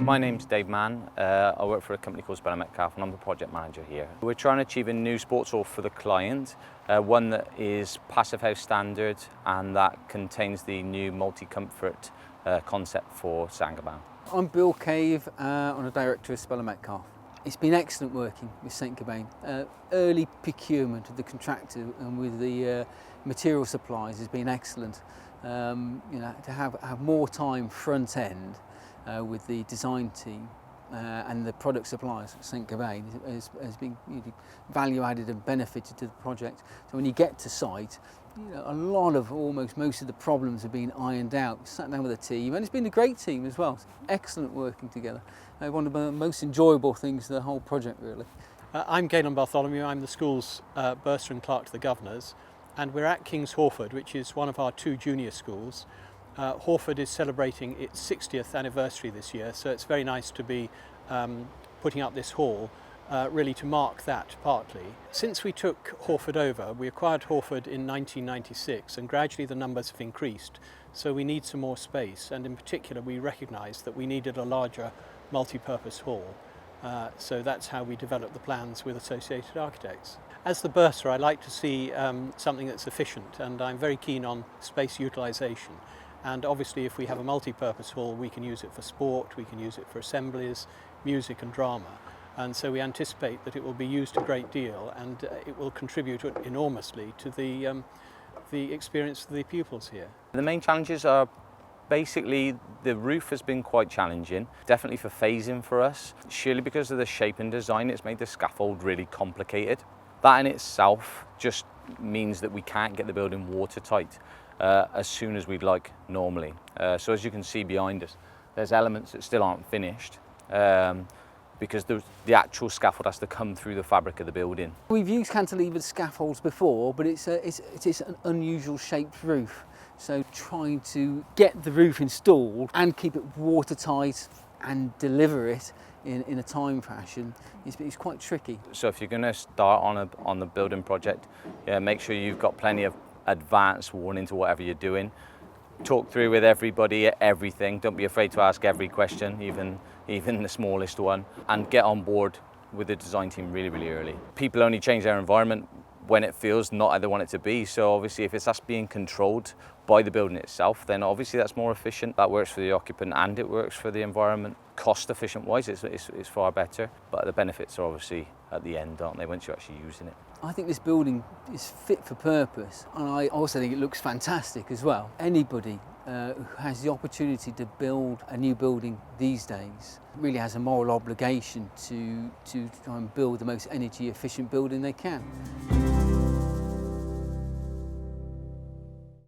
My name's Mann. I work for a company called Metcalfe and I'm the project manager here. We're trying to achieve a new sports hall for the client, one that is passive house standard and that contains the new multi-comfort concept for Saint-Gobain. I'm Bill Cave, I'm a director of Metcalfe. It's been excellent working with Saint-Gobain. Early procurement of the contractor and with the material supplies has been excellent. To have more time front end with the design team and the product suppliers at Saint-Gobain has been value added and benefited to the project. So when you get to site, a lot of most of the problems have been ironed out. We sat down with a team and it's been a great team as well. Excellent working together. One of the most enjoyable things of the whole project really. I'm Galen Bartholomew. I'm the school's bursar and clerk to the governors, and we're at King's Hawford, which is one of our two junior schools. Hawford is celebrating its 60th anniversary this year, so it's very nice to be putting up this hall really to mark that partly. Since we took Hawford over, we acquired Hawford in 1996 and gradually the numbers have increased, so we need some more space, and in particular we recognised that we needed a larger multi-purpose hall. So that's how we developed the plans with Associated Architects. As the bursar, I like to see something that's efficient, and I'm very keen on space utilisation. And obviously if we have a multi-purpose hall, we can use it for sport, we can use it for assemblies, music and drama. And so we anticipate that it will be used a great deal and it will contribute enormously to the experience of the pupils here. The main challenges are basically the roof has been quite challenging, definitely for phasing for us. Surely because of the shape and design, it's made the scaffold really complicated. That in itself just means that we can't get the building watertight as soon as we'd like normally. So as you can see behind us, there's elements that still aren't finished because the actual scaffold has to come through the fabric of the building. We've used cantilevered scaffolds before, but it's an unusual shaped roof. So trying to get the roof installed and keep it watertight and deliver it in a time fashion is quite tricky. So if you're going to start on the building project, make sure you've got plenty of advance warning to whatever you're doing. Talk through with everybody everything. Don't be afraid to ask every question, even the smallest one, and get on board with the design team really, really early. People only change their environment when it feels not how they want it to be. So obviously if that's being controlled by the building itself, then obviously that's more efficient. That works for the occupant and it works for the environment. Cost efficient wise, it's far better, but the benefits are obviously at the end, aren't they, once you're actually using it. I think this building is fit for purpose, and I also think it looks fantastic as well. Anybody who has the opportunity to build a new building these days really has a moral obligation to try and build the most energy efficient building they can.